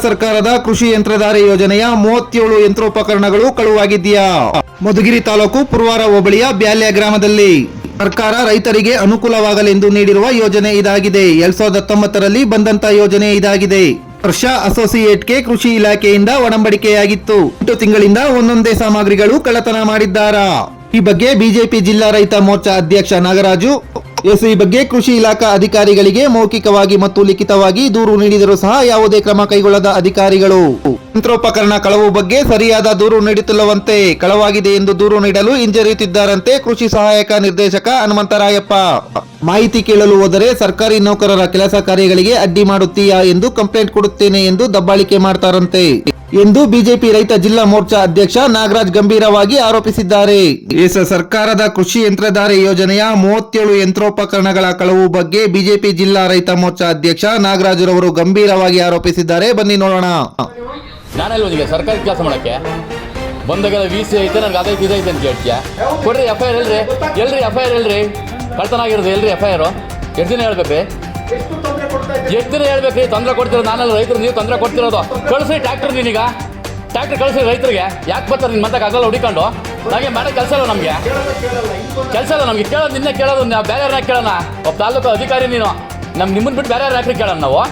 ಸರ್ಕಾರದ ಕೃಷಿ ಯಂತ್ರಧಾರೆ ಯೋಜನೆಯ 37 ಯಂತ್ರೋಪಕರಣಗಳು ಕಳುವಾಗಿದೆಯಾ? ಮಧುಗಿರಿ ತಾಲೂಕು ಪುರವಾರ ಹೋಬಳಿಯ ಬ್ಯಾಲ್ಯ ಗ್ರಾಮದಲ್ಲಿ ಸರ್ಕಾರ ರೈತರಿಗೆ ಅನುಕೂಲವಾಗಲೆಂದು ನೀಡಿರುವ ಯೋಜನೆ ಇದಾಗಿದೆ. 2019ರಲ್ಲಿ ಬಂದಂತ ಯೋಜನೆ ಇದಾಗಿದೆ. ವರ್ಷ ಅಸೋಸಿಯೇಟ್ಗೆ ಕೃಷಿ ಇಲಾಖೆಯಿಂದ ಒಡಂಬಡಿಕೆಯಾಗಿತ್ತು. 8 ತಿಂಗಳಿಂದ ಒಂದೊಂದೇ ಸಾಮಗ್ರಿಗಳು ಕಳ್ಳತನ ಮಾಡಿದ್ದಾರಾ? ಈ ಬಗ್ಗೆ ಬಿಜೆಪಿ ಜಿಲ್ಲಾ ರೈತ ಮೋರ್ಚಾ ಅಧ್ಯಕ್ಷ ನಾಗರಾಜು ಈ ಬಗ್ಗೆ ಕೃಷಿ ಇಲಾಖಾ ಅಧಿಕಾರಿಗಳಿಗೆ ಮೌಖಿಕವಾಗಿ ಮತ್ತು ಲಿಖಿತವಾಗಿ ದೂರು ನೀಡಿದರೂ ಸಹ ಯಾವುದೇ ಕ್ರಮ ಕೈಗೊಳ್ಳದ ಅಧಿಕಾರಿಗಳು ಯಂತ್ರೋಪಕರಣ ಕಳವು ಬಗ್ಗೆ ಸರಿಯಾದ ದೂರು ನೀಡುತ್ತಿಲ್ಲವಂತೆ. ಕಳವಾಗಿದೆ ಎಂದು ದೂರು ನೀಡಲು ಹಿಂಜರಿಯುತ್ತಿದ್ದಾರಂತೆ ಕೃಷಿ ಸಹಾಯಕ ನಿರ್ದೇಶಕ ಹನುಮಂತರಾಯಪ್ಪ. ಮಾಹಿತಿ ಕೇಳಲು ಹೋದರೆ ಸರ್ಕಾರಿ ನೌಕರರ ಕೆಲಸ ಕಾರ್ಯಗಳಿಗೆ ಅಡ್ಡಿ ಮಾಡುತ್ತೀಯಾ ಎಂದು ಕಂಪ್ಲೇಂಟ್ ಕೊಡುತ್ತೇನೆ ಎಂದು ದಬ್ಬಾಳಿಕೆ ಮಾಡ್ತಾರಂತೆ ಎಂದು ಬಿಜೆಪಿ ರೈತ ಜಿಲ್ಲಾ ಮೋರ್ಚಾ ಅಧ್ಯಕ್ಷ ನಾಗರಾಜ್ ಗಂಭೀರವಾಗಿ ಆರೋಪಿಸಿದ್ದಾರೆ. ಸರ್ಕಾರದ ಕೃಷಿ ಯಂತ್ರಧಾರೆ ಯೋಜನೆಯ 37 ಯಂತ್ರೋಪಕರಣಗಳ ಕಳವು ಬಗ್ಗೆ ಬಿಜೆಪಿ ಜಿಲ್ಲಾ ರೈತ ಮೋರ್ಚಾ ಅಧ್ಯಕ್ಷ ನಾಗರಾಜ್ ರವರು ಗಂಭೀರವಾಗಿ ಆರೋಪಿಸಿದ್ದಾರೆ. ಬನ್ನಿ ನೋಡೋಣ. ನಾನೆಲ್ಲ ಸರ್ಕಾರಿ ಕೆಲಸ ಮಾಡಕ್ಕೆ ಬಂದಾಗೆಲ್ಲ VC ಐತೆ, ನನಗೆ ಅದೈತೆ ಇದೈತೆ ಅಂತ ಹೇಳ್ತೀಯ. ಕೊಡ್ರಿ FIR ಎಲ್ರಿ FIR ಎಲ್ರಿ ಕಳ್ತನ ಆಗಿರೋದು ಎಲ್ರಿ FIR? ಎಷ್ಟು ದಿನ ಹೇಳ್ಬೇಕ್ರಿ? ಎಷ್ಟು ದಿನ ಹೇಳ್ಬೇಕ್ರಿ? ತೊಂದರೆ ಕೊಡ್ತಿರೋದು ನಾನೆಲ್ಲ ರೈತರು, ನೀವು ತೊಂದರೆ ಕೊಡ್ತಿರೋದು. ಕಳಿಸಿ ಟ್ಯಾಕ್ಟರ್, ನೀನೀಗ ಟ್ಯಾಕ್ಟರ್ ಕಳಿಸಿ ರೈತರಿಗೆ. ಯಾಕೆ ಬರ್ತಾರೆ ನಿನ್ನ ಮತ್ತೆ ಆಗಲ್ಲ ಹುಡಿಕೊಂಡು? ನನಗೆ ಮಾಡೋ ಕೆಲಸ ಇಲ್ಲ, ನಮಗೆ ಕೆಲಸ ಇಲ್ಲ. ನಮಗೆ ಕೇಳೋದು ನಿನ್ನೆ ಕೇಳೋದು, ನಾವು ಬೇರೆ ಯಾರನ್ನ ಕೇಳೋಣ? ಒಬ್ಬ ತಾಲೂಕು ಅಧಿಕಾರಿ ನೀನು, ನಿಮ್ಮನ್ನು ಬಿಟ್ಟು ಬೇರೆ ಯಾರು ಕೇಳೋಣ? ನಾವು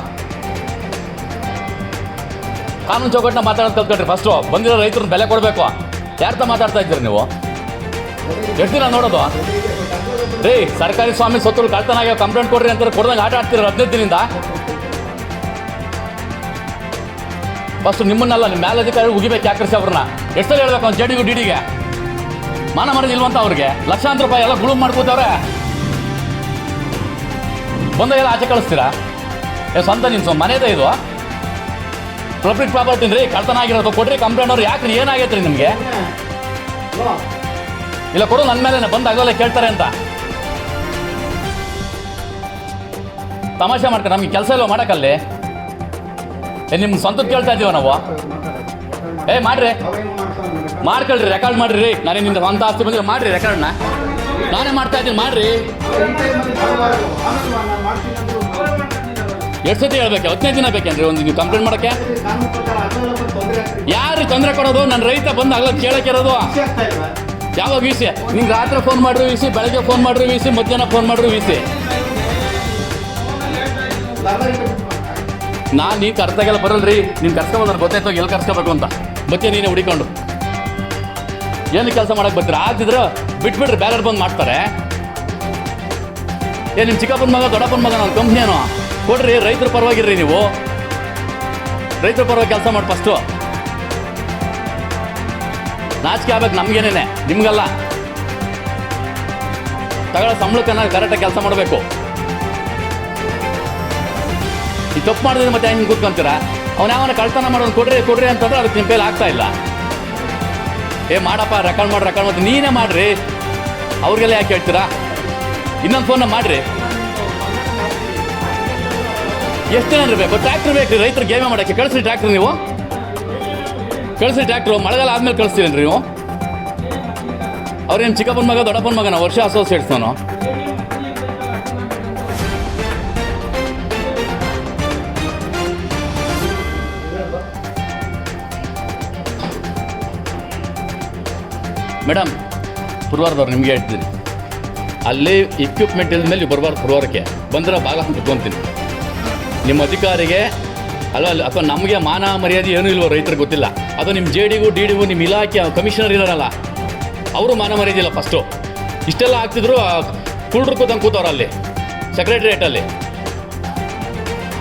ಕಾನೂನು ಚೌಕಟ್ಟನ್ನ ಮಾತಾಡೋದು ಕಲ್ತ್ಕೊಳ್ರಿ. ಫಸ್ಟು ಬಂದಿರೋ ರೈತರನ್ನ ಬೆಲೆ ಕೊಡಬೇಕು. ಯಾರ್ತ ಮಾತಾಡ್ತಾ ಇದ್ದೀರಿ ನೀವು? ಎಷ್ಟು ದಿನ ನೋಡೋದು ರೀ? ಸರ್ಕಾರಿ ಸ್ವಾಮಿ ಸೊತ್ತು ಕಳ್ತನ ಆಗ್ಯಾವ, ಕಂಪ್ಲೇಂಟ್ ಕೊಡ್ರಿ ಅಂತ ಕೊಡ್ದಂಗೆ ಆಟ ಆಡ್ತಿರೋ 15 ದಿನದಿಂದ. ಫಸ್ಟ್ ನಿಮ್ಮನ್ನೆಲ್ಲ ನಿಮ್ಮ ಮೇಲಧಿಕಾರಿ ಉಗಿಬೇಕು. ಯಾಕರ್ಸಿ ಅವ್ರನ್ನ ಎಷ್ಟಲ್ಲಿ ಹೇಳ್ಬೇಕು? ಅವ್ನು JDಗೂ DDಗೆ ಮಾನ ಮರ್ಯಾದೆ ಇಲ್ವಂತ ಅವ್ರಿಗೆ? ಲಕ್ಷಾಂತರ ರೂಪಾಯಿ ಎಲ್ಲ ಗುಳುಮ್ ಮಾಡ್ಕೋತವ್ರೆ. ಬಂದಾಗೆಲ್ಲ ಆಚೆ ಕಳಿಸ್ತೀರಾ? ಸ್ವಂತ ನಿಮ್ಮ ಮನೆಯದೇ ಇದು ಪಬ್ಲಿಕ್ ಪ್ರಾಪರ್ಟಿ ರೀ, ಕಳ್ತನ ಆಗಿರೋದು. ಕೊಡ್ರಿ ಕಂಪ್ಲೇಂಟ್. ಅವ್ರು ಯಾಕ್ರಿ, ಏನಾಗೈತೆ ರೀ ನಿಮಗೆ? ಇಲ್ಲ ಕೊಡು, ನನ್ನ ಮೇಲೆ ಬಂದಾಗಲೇ ಕೇಳ್ತಾರೆ ಅಂತ ತಮಾಷೆ ಮಾಡ್ತಾರೆ. ನಮಗೆ ಕೆಲಸ ಇಲ್ವ ಮಾಡೋಕ್ಕಲ್ಲಿ? ನಿಮ್ಮ ಸ್ವಂತಕ್ಕೆ ಕೇಳ್ತಾ ಇದ್ದೀವ ನಾವು? ಮಾಡ್ರಿ, ಮಾಡ್ಕೊಳ್ರಿ, ರೆಕಾರ್ಡ್ ಮಾಡ್ರಿ ರೀ. ನಾನೇ ನಿಮ್ದು ಸ್ವಂತ ಆಸ್ತಿ ಬಂದಿಲ್ಲ, ಮಾಡ್ರಿ ರೆಕಾರ್ಡ್ನ. ನಾನೇ ಮಾಡ್ತಾ ಇದ್ದೀನಿ, ಮಾಡ್ರಿ. ಎಷ್ಟು ಸತಿ ಹೇಳ್ಬೇಕು? 15 ದಿನ ಬೇಕೇನ್ರಿ ಒಂದು ನೀವು ಕಂಪ್ಲೇಂಟ್ ಮಾಡೋಕ್ಕೆ? ಯಾರು ತೊಂದರೆ ಕೊಡೋದು? ನನ್ನ ರೈತ ಬಂದು ಆಗಲ್ಲ ಕೇಳಕ್ಕಿರೋದು. ಯಾವಾಗ VC? ನಿಮ್ಗೆ ರಾತ್ರಿ ಫೋನ್ ಮಾಡ್ರಿ VC, ಬೆಳಗ್ಗೆ ಫೋನ್ ಮಾಡ್ರಿ VC, ಮಧ್ಯಾಹ್ನ ಫೋನ್ ಮಾಡ್ರಿ VC. ನೀ ಕರ್ತಾಗೆಲ್ಲ ಬರಲ್ರಿ. ನೀನು ಕರ್ಸ್ಕೊಬೋದು, ನನಗೆ ಗೊತ್ತಾಯ್ತು ಎಲ್ಲಿ ಕರ್ಸ್ಕೋಬೇಕು ಅಂತ. ಮತ್ತೆ ನೀನೇ ಹುಡಿಕೊಂಡು ಏನು ಕೆಲಸ ಮಾಡಕ್ಕೆ ಬರ್ತೀರಾ? ಆಗ್ತಿದ್ರೆ ಬಿಟ್ಬಿಡ್ರಿ, ಬೇರೆ ಬಂದು ಮಾಡ್ತಾರೆ. ನಿಮ್ಮ ಚಿಕ್ಕಪ್ಪನ ಮಗ ದೊಡ್ಡಪ್ಪನ ಮಗ ನನ್ನ ಕಂಪ್ನಿಯೇನು? ಕೊಡ್ರಿ, ರೈತರ ಪರವಾಗಿರ್ರಿ. ನೀವು ರೈತರ ಪರವಾಗಿ ಕೆಲಸ ಮಾಡಿ ಫಸ್ಟು. ನಾಚಿಕೆ ಆಗ್ಬೇಕು ನಮ್ಗೇನೇನೆ, ನಿಮ್ಗಲ್ಲ. ತಗೊಳ್ಳೋ ಸಂಬಳಕ್ಕನ್ನ ಕರೆಕ್ಟಾಗಿ ಕೆಲಸ ಮಾಡಬೇಕು. ಈ ತಪ್ಪು ಮಾಡಿದ್ರೆ ಮತ್ತೆ ಹೆಂಗೆ ಕೂತ್ಕೊಂತೀರಾ? ಅವ್ನು ಯಾವನ ಕಳ್ತನ ಮಾಡೋನು ಕೊಡ್ರಿ ಅಂತಂದ್ರೆ ಅದಕ್ಕೆ ನಿಮ್ಮ ಕೈಲಿ ಆಗ್ತಾ ಇಲ್ಲ. ಮಾಡಪ್ಪ, ರೆಕಾರ್ಡ್ ಮಾಡಿ ನೀನೇ ಮಾಡ್ರಿ. ಅವ್ರಿಗೆಲ್ಲ ಯಾಕೆ ಹೇಳ್ತೀರಾ? ಇನ್ನೊಂದು ಫೋನ್ನ ಮಾಡ್ರಿ. ಎಷ್ಟು ಜನ ಇರಬೇಕು? ಟ್ರ್ಯಾಕ್ಟರ್ ಬೇಕು ರೀ ರೈತರು ಗೇಮೆ ಮಾಡೋಕ್ಕೆ. ಕಳಿಸ್ರಿ ಟ್ರ್ಯಾಕ್ಟರ್, ನೀವು ಕಳಿಸ್ರಿ ಟ್ರ್ಯಾಕ್ಟ್ರು. ಮಳೆಗಾಲ ಆದ್ಮೇಲೆ ಕಳಿಸ್ತೀರೇನ್ರಿ ನೀವು? ಅವ್ರೇನು ಚಿಕ್ಕಪ್ಪನ ಮಗ ದೊಡ್ಡಪ್ಪನ ಮಗನ? ವರ್ಷ ಅಸೋಸಿಯೇಟ್ಸ್ ನಾನು. ಮೇಡಮ್, ಪುರವಾರದವ್ರು ನಿಮಗೆ ಹೇಳ್ತೀನಿ, ಅಲ್ಲಿ ಇಕ್ವಿಪ್ಮೆಂಟ್ ಇಲ್ದ ಮೇಲೆ ಬರಬಾರ್ದು. ಪುರವಾರಕ್ಕೆ ಬಂದರೆ ಭಾಗ ಕುತ್ಕೊತೀನಿ. ನಿಮ್ಮ ಅಧಿಕಾರಿಗೆ ಅಲ್ವಾ, ಅಥವಾ ನಮಗೆ ಮಾನ ಮರ್ಯಾದೆ ಏನೂ ಇಲ್ವೋ ರೈತರಿಗೆ ಗೊತ್ತಿಲ್ಲ. ಅದು ನಿಮ್ಮ JDಗೂ DDಗೂ ನಿಮ್ಮ ಇಲಾಖೆ ಕಮಿಷನರ್ ಇರೋರಲ್ಲ, ಅವರು ಮಾನ ಮರ್ಯಾದೆ ಇಲ್ಲ. ಫಸ್ಟು ಇಷ್ಟೆಲ್ಲ ಆಗ್ತಿದ್ರು ಕುಳ್ರು ಕೂತಂಗೆ ಕೂತವ್ರು ಅಲ್ಲಿ ಸೆಕ್ರೆಟ್ರಿಯೇಟಲ್ಲಿ.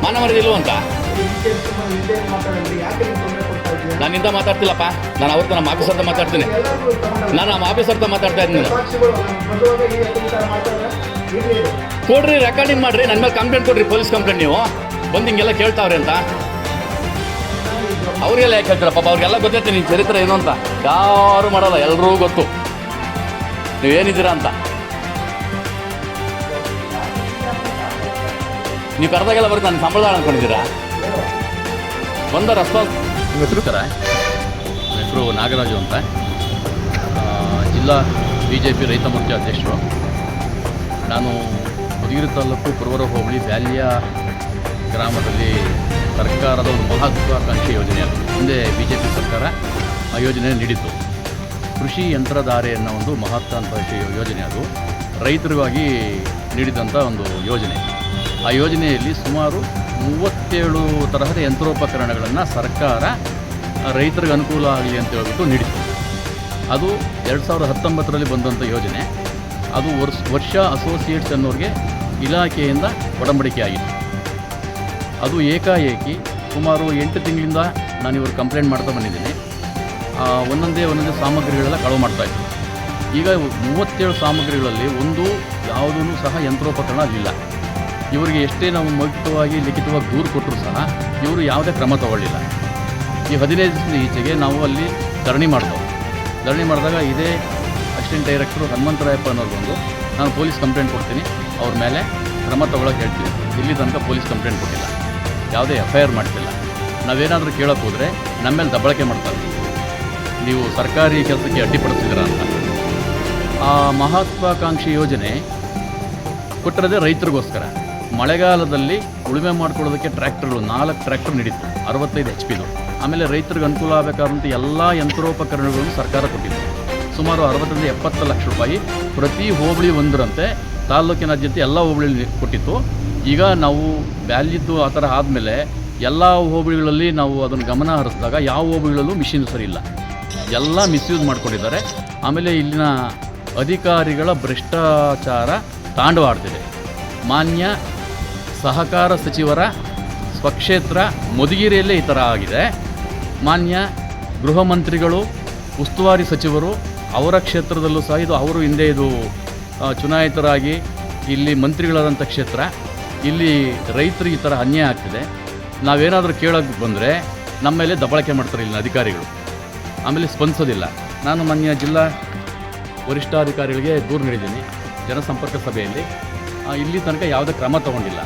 ಮಾನ ಮರ್ಯಾದೆ ಇಲ್ವಂತ ನಾನಿಂದ ಮಾತಾಡ್ತಿಲ್ಲಪ್ಪ. ನಾನು ಅವ್ರದ್ದು ನಮ್ಮ ಆಫೀಸರ್ದ ಮಾತಾಡ್ತೀನಿ. ನಾನು ನಮ್ಮ ಆಫೀಸರ್ದ ಮಾತಾಡ್ತಾ ಇದ್ದೀನಿ. ಕೊಡ್ರಿ, ರೆಕಾರ್ಡಿಂಗ್ ಮಾಡಿರಿ, ನನ್ನ ಮೇಲೆ ಕಂಪ್ಲೇಂಟ್ ಕೊಡ್ರಿ, ಪೊಲೀಸ್ ಕಂಪ್ಲೇಂಟ್. ನೀವು ಬಂದು ಹಿಂಗೆಲ್ಲ ಕೇಳ್ತಾವ್ರಿ ಅಂತ ಅವ್ರಿಗೆಲ್ಲ ಯಾಕೆ ಹೇಳ್ತೀರ? ಪಾಪ ಅವ್ರಿಗೆಲ್ಲ ಗೊತ್ತೈತೆ ನಿಮ್ಮ ಚರಿತ್ರೆ ಏನು ಅಂತ. ಯಾರು ಮಾಡಲ್ಲ, ಎಲ್ರಿಗೂ ಗೊತ್ತು ನೀವೇನಿದ್ದೀರಾ ಅಂತ. ನೀವು ಕರೆದಾಗೆಲ್ಲ ಬರುತ್ತೆ, ನಾನು ಸಂಬಳದಾಳ ಅಂದ್ಕೊಂಡಿದ್ದೀರಾ? ಬಂದ ರೆಸ್ಪಾನ್ಸ್. ನಿಮ್ಮ ಹೆಸರು? ನನ್ನ ಹೆಸರು ನಾಗರಾಜು ಅಂತ, ಜಿಲ್ಲಾ BJP ರೈತ ಮೋರ್ಚಾ ಅಧ್ಯಕ್ಷರು. ನಾನು ಮಧುಗಿರಿ ತಾಲೂಕು ಪುರವಾರ ಹೋಬಳಿ ಬ್ಯಾಲ್ಯ ಗ್ರಾಮದಲ್ಲಿ ಸರ್ಕಾರದ ಒಂದು ಮಹತ್ವಾಕಾಂಕ್ಷಿ ಯೋಜನೆ ಅದು. ಹಿಂದೆ BJP ಸರ್ಕಾರ ಆ ಯೋಜನೆ ನೀಡಿತ್ತು. ಕೃಷಿ ಯಂತ್ರಧಾರೆ ಅನ್ನೋ ಒಂದು ಮಹತ್ವಾಕಾಂಕ್ಷಿ ಯೋಜನೆ ಅದು ರೈತರಿಗಾಗಿ ನೀಡಿದಂಥ ಒಂದು ಯೋಜನೆ. ಆ ಯೋಜನೆಯಲ್ಲಿ ಸುಮಾರು 37 ತರಹದ ಯಂತ್ರೋಪಕರಣಗಳನ್ನು ಸರ್ಕಾರ ರೈತರಿಗೆ ಅನುಕೂಲ ಆಗಲಿ ಅಂತ ಹೇಳ್ಬಿಟ್ಟು ನೀಡಿತ್ತು. ಅದು 2019ರಲ್ಲಿ ಬಂದಂಥ ಯೋಜನೆ. ಅದು ವರ್ಷ ಅಸೋಸಿಯೇಟ್ಸ್ ಅನ್ನೋರಿಗೆ ಇಲಾಖೆಯಿಂದ ಒಡಂಬಡಿಕೆ ಆಗಿತ್ತು. ಅದು ಏಕಾಏಕಿ ಸುಮಾರು 8 ತಿಂಗಳಿಂದ ನಾನು ಇವರು ಕಂಪ್ಲೇಂಟ್ ಮಾಡ್ತಾ ಬಂದಿದ್ದೀನಿ. ಒಂದೊಂದೇ ಸಾಮಗ್ರಿಗಳೆಲ್ಲ ಕಳವು ಮಾಡ್ತಾಯಿತ್ತು. ಈಗ 37 ಸಾಮಗ್ರಿಗಳಲ್ಲಿ ಒಂದು ಯಾವುದೂ ಸಹ ಯಂತ್ರೋಪಕರಣ ಅಲ್ಲಿಲ್ಲ. ಇವರಿಗೆ ಎಷ್ಟೇ ನಾವು ಮೌಖಿಕವಾಗಿ ಲಿಖಿತವಾಗಿ ದೂರು ಕೊಟ್ಟರೂ ಸಹ ಇವರು ಯಾವುದೇ ಕ್ರಮ ತಗೊಳ್ಳಿಲ್ಲ. ಈ 15 ದಿವಸದ ಈಚೆಗೆ ನಾವು ಅಲ್ಲಿ ಧರಣಿ ಮಾಡಿದಾಗ ಇದೇ ಅಸಿಸ್ಟೆಂಟ್ ಡೈರೆಕ್ಟರು ಹನುಮಂತರಾಯಪ್ಪ ಅನ್ನೋರು ಬಂದು ನಾನು ಪೊಲೀಸ್ ಕಂಪ್ಲೇಂಟ್ ಕೊಡ್ತೀನಿ, ಅವ್ರ ಮೇಲೆ ಕ್ರಮ ತಗೊಳ್ಳೋಕೆ ಹೇಳ್ತೀವಿ. ಇಲ್ಲಿ ತನಕ ಪೊಲೀಸ್ ಕಂಪ್ಲೇಂಟ್ ಕೊಟ್ಟಿಲ್ಲ, ಯಾವುದೇ FIR ಮಾಡ್ತಿಲ್ಲ. ನಾವೇನಾದರೂ ಕೇಳೋಕೆ ಹೋದರೆ ನಮ್ಮ ಮೇಲೆ ದಬ್ಬಳಕೆ ಮಾಡ್ತಾರೆ, ನೀವು ಸರ್ಕಾರಿ ಕೆಲಸಕ್ಕೆ ಅಡ್ಡಿಪಡಿಸ್ತಿದ್ದೀರ ಅಂತ. ಆ ಮಹತ್ವಾಕಾಂಕ್ಷಿ ಯೋಜನೆ ಕೊಟ್ಟಿರೋದೇ ರೈತರಿಗೋಸ್ಕರ. ಮಳೆಗಾಲದಲ್ಲಿ ಉಳುಮೆ ಮಾಡ್ಕೊಳ್ಳೋದಕ್ಕೆ ಟ್ರ್ಯಾಕ್ಟರ್ಗಳು 4 ಟ್ರ್ಯಾಕ್ಟರ್ ನೀಡಿತ್ತು, 65 HP. ಆಮೇಲೆ ರೈತರಿಗೆ ಅನುಕೂಲ ಆಗಬೇಕಾದಂಥ ಎಲ್ಲ ಯಂತ್ರೋಪಕರಣಗಳನ್ನು ಸರ್ಕಾರ ಕೊಟ್ಟಿತ್ತು. ಸುಮಾರು 60-70 ಲಕ್ಷ ರೂಪಾಯಿ ಪ್ರತಿ ಹೋಬಳಿ ಒಂದರಂತೆ ತಾಲ್ಲೂಕಿನಾದ್ಯಂತ ಎಲ್ಲ ಹೋಬಳಿಯಲ್ಲಿ ಕೊಟ್ಟಿತ್ತು. ಈಗ ನಾವು ಬ್ಯಾಲಿದ್ದು ಆ ಥರ ಆದಮೇಲೆ ಎಲ್ಲ ಹೋಬಳಿಗಳಲ್ಲಿ ನಾವು ಅದನ್ನು ಗಮನ ಹರಿಸಿದಾಗ ಯಾವ ಹೋಬಳಿಗಳಲ್ಲೂ ಮಿಷಿನ್ ಸರಿ ಇಲ್ಲ, ಎಲ್ಲ ಮಿಸ್ಯೂಸ್ ಮಾಡ್ಕೊಂಡಿದ್ದಾರೆ. ಆಮೇಲೆ ಇಲ್ಲಿನ ಅಧಿಕಾರಿಗಳ ಭ್ರಷ್ಟಾಚಾರ ತಾಂಡವಾಡ್ತಿದೆ. ಮಾನ್ಯ ಸಹಕಾರ ಸಚಿವರ ಸ್ವಕ್ಷೇತ್ರ ಮಧುಗಿರಿಯಲ್ಲೇ ಈ ಥರ ಆಗಿದೆ. ಮಾನ್ಯ ಗೃಹ ಮಂತ್ರಿಗಳು, ಉಸ್ತುವಾರಿ ಸಚಿವರು, ಅವರ ಕ್ಷೇತ್ರದಲ್ಲೂ ಸಹ ಅವರು ಹಿಂದೆ ಚುನಾಯಿತರಾಗಿ ಇಲ್ಲಿ ಮಂತ್ರಿಗಳಾದಂಥ ಕ್ಷೇತ್ರ. ಇಲ್ಲಿ ರೈತರಿಗೆ ಈ ಥರ ಅನ್ಯಾಯ ಆಗ್ತಿದೆ. ನಾವೇನಾದರೂ ಕೇಳೋಕ್ಕೆ ಬಂದರೆ ನಮ್ಮ ಮೇಲೆ ದಬ್ಬಳಕೆ ಮಾಡ್ತಾರೆ ಇಲ್ಲಿನ ಅಧಿಕಾರಿಗಳು, ಆಮೇಲೆ ಸ್ಪಂದಿಸೋದಿಲ್ಲ. ನಾನು ಮಾನ್ಯ ಜಿಲ್ಲಾ ವರಿಷ್ಠಾಧಿಕಾರಿಗಳಿಗೆ ದೂರು ನೀಡಿದ್ದೀನಿ ಜನಸಂಪರ್ಕ ಸಭೆಯಲ್ಲಿ. ಇಲ್ಲಿ ತನಕ ಯಾವುದೇ ಕ್ರಮ ತಗೊಂಡಿಲ್ಲ.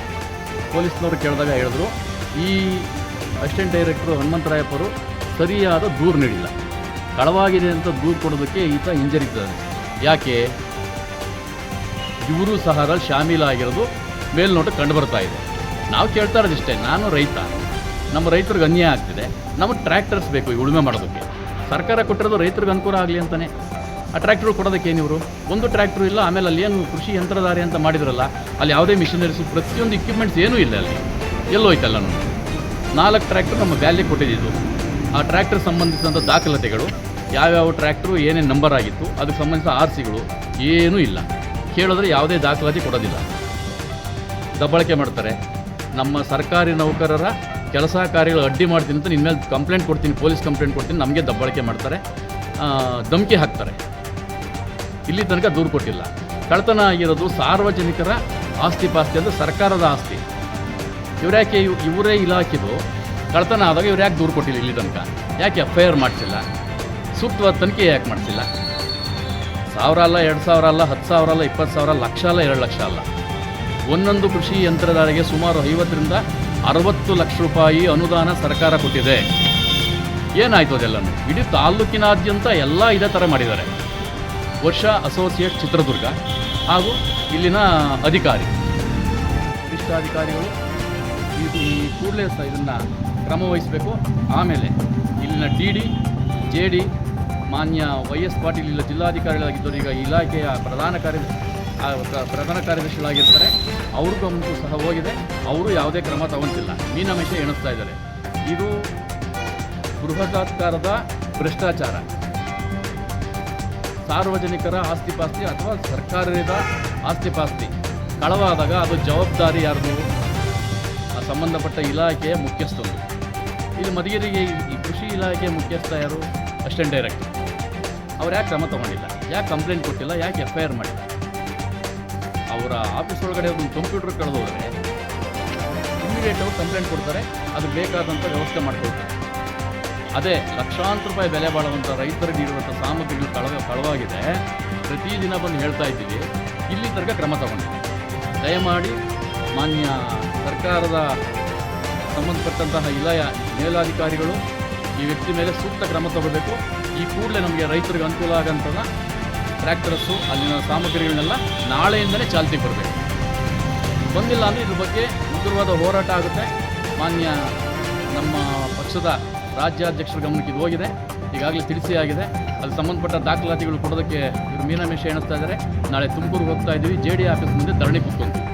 ಪೊಲೀಸ್ನವರು ಕೇಳಿದಾಗ ಹೇಳಿದ್ರು, ಈ ಅಸಿಸ್ಟೆಂಟ್ ಡೈರೆಕ್ಟರು ಹನುಮಂತರಾಯಪ್ಪರು ಸರಿಯಾದ ದೂರು ನೀಡಿಲ್ಲ, ಕಳವಾಗಿದೆ ಅಂತ ದೂರು ಕೊಡೋದಕ್ಕೆ ಈತ ಹಿಂಜರಿತಿದ್ದಾನೆ. ಯಾಕೆ? ಇವರು ಸಹ ಅದರಲ್ಲಿ ಶಾಮೀಲಾಗಿರೋದು ಮೇಲ್ನೋಟಕ್ಕೆ ಕಂಡು ಬರ್ತಾ ಇದೆ. ನಾವು ಕೇಳ್ತಾ ಇರೋದಿಷ್ಟೇ, ನಾನು ರೈತ, ನಮ್ಮ ರೈತರಿಗೆ ಅನ್ಯಾಯ ಆಗ್ತಿದೆ, ನಮಗೆ ಟ್ರ್ಯಾಕ್ಟರ್ಸ್ ಬೇಕು ಈ ಉಳುಮೆ ಮಾಡೋದಕ್ಕೆ. ಸರ್ಕಾರ ಕೊಟ್ಟಿರೋದು ರೈತರಿಗೆ ಅನುಕೂಲ ಆಗಲಿ ಅಂತಲೇ. ಆ ಟ್ರ್ಯಾಕ್ಟ್ರು ಕೊಡೋದಕ್ಕೆ ಏನಿವರು ಒಂದು ಟ್ರ್ಯಾಕ್ಟ್ರು ಇಲ್ಲ. ಆಮೇಲೆ ಅಲ್ಲಿ ಏನು ಕೃಷಿ ಯಂತ್ರಧಾರೆ ಅಂತ ಮಾಡಿದ್ರಲ್ಲ, ಅಲ್ಲಿ ಯಾವುದೇ ಮಿಷನರೀಸ್, ಪ್ರತಿಯೊಂದು ಇಕ್ವಿಪ್ಮೆಂಟ್ಸ್ ಏನೂ ಇಲ್ಲ. ಅಲ್ಲಿ ಎಲ್ಲೋಯ್ತಲ್ಲ. 4 ಟ್ರ್ಯಾಕ್ಟ್ರು ನಮ್ಮ ವ್ಯಾಲಿಗೆ ಕೊಟ್ಟಿದ್ದು. ಆ ಟ್ರ್ಯಾಕ್ಟರ್ ಸಂಬಂಧಿಸಿದಂಥ ದಾಖಲಾತಿಗಳು, ಯಾವ್ಯಾವ ಟ್ರ್ಯಾಕ್ಟ್ರು ಏನೇನು ನಂಬರ್ ಆಗಿತ್ತು, ಅದಕ್ಕೆ ಸಂಬಂಧಿಸಿದ RCಗಳು ಏನೂ ಇಲ್ಲ. ಕೇಳಿದ್ರೆ ಯಾವುದೇ ದಾಖಲಾತಿ ಕೊಡೋದಿಲ್ಲ, ದಬ್ಬಳಕೆ ಮಾಡ್ತಾರೆ. ನಮ್ಮ ಸರ್ಕಾರಿ ನೌಕರರ ಕೆಲಸ ಕಾರ್ಯಗಳು ಅಡ್ಡಿ ಮಾಡ್ತೀನಿ ಅಂತ ನಿನ್ನ ಮೇಲೆ ಕಂಪ್ಲೇಂಟ್ ಕೊಡ್ತೀನಿ, ಪೊಲೀಸ್ ಕಂಪ್ಲೇಂಟ್ ಕೊಡ್ತೀನಿ, ನಮಗೆ ದಬ್ಬಳಕೆ ಮಾಡ್ತಾರೆ, ಧಮಕಿ ಹಾಕ್ತಾರೆ. ಇಲ್ಲಿ ತನಕ ದೂರು ಕೊಟ್ಟಿಲ್ಲ. ಕಳ್ಳತನ ಆಗಿರೋದು ಸಾರ್ವಜನಿಕರ ಆಸ್ತಿ ಪಾಸ್ತಿ ಅಂದರೆ ಸರ್ಕಾರದ ಆಸ್ತಿ. ಇವರ್ಯಾಕೆ ಇವರೇ ಇಲಾಖೆದು ಕಳ್ಳತನ ಆದಾಗ ಇವ್ರು ಯಾಕೆ ದೂರು ಕೊಟ್ಟಿಲ್ಲ? ಇಲ್ಲಿ ತನಕ ಯಾಕೆ FIR ಮಾಡಿಸಿಲ್ಲ? ಸೂಕ್ತವಾದ ತನಿಖೆ ಯಾಕೆ ಮಾಡಿಸಿಲ್ಲ? 1000 ಅಲ್ಲ, 2000 ಅಲ್ಲ, 10,000 ಅಲ್ಲ, 20,000, ಲಕ್ಷ ಅಲ್ಲ, 2 ಲಕ್ಷ ಅಲ್ಲ. ಒಂದೊಂದು ಕೃಷಿ ಯಂತ್ರಧಾರೆಗೆ ಸುಮಾರು 50-60 ಲಕ್ಷ ರೂಪಾಯಿ ಅನುದಾನ ಸರ್ಕಾರ ಕೊಟ್ಟಿದೆ. ಏನಾಯಿತು ಅದೆಲ್ಲನೂ? ಇಡೀ ತಾಲ್ಲೂಕಿನಾದ್ಯಂತ ಎಲ್ಲ ಇದೇ ಥರ ಮಾಡಿದ್ದಾರೆ. ವರ್ಷ ಅಸೋಸಿಯೇಟ್ ಚಿತ್ರದುರ್ಗ ಹಾಗೂ ಇಲ್ಲಿನ ಅಧಿಕಾರಿ ವರಿಷ್ಠಾಧಿಕಾರಿಗಳು ಈ ಕೂಡಲೇ ಇದನ್ನು ಕ್ರಮ ವಹಿಸಬೇಕು. ಆಮೇಲೆ ಇಲ್ಲಿನ DD, JD, ಮಾನ್ಯ YS ಪಾಟೀಲ್ ಇಲ್ಲ ಜಿಲ್ಲಾಧಿಕಾರಿಗಳಾಗಿದ್ದರು, ಈಗ ಇಲಾಖೆಯ ಪ್ರಧಾನ ಕಾರ್ಯದರ್ಶಿಗಳಾಗಿರ್ತಾರೆ. ಅವ್ರ ಗಮನಕ್ಕೂ ಸಹ ಹೋಗಿದೆ. ಅವರು ಯಾವುದೇ ಕ್ರಮ ತಗೊಂತಿಲ್ಲ, ಮೀನಾಮೇಷ ಎಣಿಸ್ತಾ ಇದ್ದಾರೆ. ಇದು ಬೃಹದಾಕಾರದ ಭ್ರಷ್ಟಾಚಾರ. ಸಾರ್ವಜನಿಕರ ಆಸ್ತಿಪಾಸ್ತಿ ಅಥವಾ ಸರ್ಕಾರದ ಆಸ್ತಿಪಾಸ್ತಿ ಕಳವಾದಾಗ ಅದು ಜವಾಬ್ದಾರಿ ಯಾರ್ದು? ಸಂಬಂಧಪಟ್ಟ ಇಲಾಖೆಯ ಮುಖ್ಯಸ್ಥರು. ಇಲ್ಲಿ ಮಧುಗಿರಿಗೆ ಈ ಕೃಷಿ ಇಲಾಖೆಯ ಮುಖ್ಯಸ್ಥ ಯಾರು? Assistant director. ಅವ್ರು ಯಾಕೆ ಕ್ರಮ ತಗೊಂಡಿಲ್ಲ? ಯಾಕೆ ಕಂಪ್ಲೇಂಟ್ ಕೊಟ್ಟಿಲ್ಲ? ಯಾಕೆ FIR ಮಾಡಿಲ್ಲ? ಅವರ ಆಫೀಸ್ ಒಳಗಡೆ ಒಂದು ಕಂಪ್ಯೂಟರ್ ಕಳೆದೋದ್ರೆ ಇಮಿಡಿಯೇಟ್ ಅವ್ರು ಕಂಪ್ಲೇಂಟ್ ಕೊಡ್ತಾರೆ, ಅದು ಬೇಕಾದಂಥ ವ್ಯವಸ್ಥೆ ಮಾಡ್ಕೊಳ್ತಾರೆ. ಅದೇ ಲಕ್ಷಾಂತರ ರೂಪಾಯಿ ಬೆಲೆ ಬಾಳುವಂಥ ರೈತರಿಗೆ ನೀಡುವಂಥ ಸಾಮಗ್ರಿಗಳು ಕಳವಾಗಿದೆ. ಪ್ರತಿದಿನ ಬಂದು ಹೇಳ್ತಾ ಇದ್ದೀವಿ, ಇಲ್ಲಿ ತನಕ ಕ್ರಮ ತಗೊಂಡಿದೆ. ದಯಮಾಡಿ ಮಾನ್ಯ ಸರ್ಕಾರದ ಸಂಬಂಧಪಟ್ಟಂತಹ ಮೇಲಾಧಿಕಾರಿಗಳು ಈ ವ್ಯಕ್ತಿ ಮೇಲೆ ಸೂಕ್ತ ಕ್ರಮ ತಗೋಬೇಕು. ಈ ಕೂಡಲೇ ನಮಗೆ ರೈತರಿಗೆ ಅನುಕೂಲ ಆಗೋಂಥ ಟ್ರ್ಯಾಕ್ಟರ್ಸು, ಅಲ್ಲಿನ ಸಾಮಗ್ರಿಗಳನ್ನೆಲ್ಲ ನಾಳೆಯಿಂದಲೇ ಚಾಲ್ತಿಗೆ ಬರಬೇಕು. ಬಂದಿಲ್ಲ ಅಂದರೆ ಇದ್ರ ಬಗ್ಗೆ ಉಗ್ರವಾದ ಹೋರಾಟ ಆಗುತ್ತೆ. ಮಾನ್ಯ ನಮ್ಮ ಪಕ್ಷದ ರಾಜ್ಯಾಧ್ಯಕ್ಷರ ಗಮನಕ್ಕೆ ಇದು ಹೋಗಿದೆ, ಈಗಾಗಲೇ ತಿಳಿಸಿ ಆಗಿದೆ. ಅಲ್ಲಿ ಸಂಬಂಧಪಟ್ಟ ದಾಖಲಾತಿಗಳು ಕೊಡೋದಕ್ಕೆ ಇವರು ಮೀನಾಮೇಷ ಎಣಿಸ್ತಾ ಇದ್ದಾರೆ. ನಾಳೆ ತುಮಕೂರಿಗೆ ಹೋಗ್ತಾ ಇದ್ದೀವಿ, JD ಆಫೀಸ್ ಮುಂದೆ ಧರಣಿ ಕೂತ್ಕೊಂಡು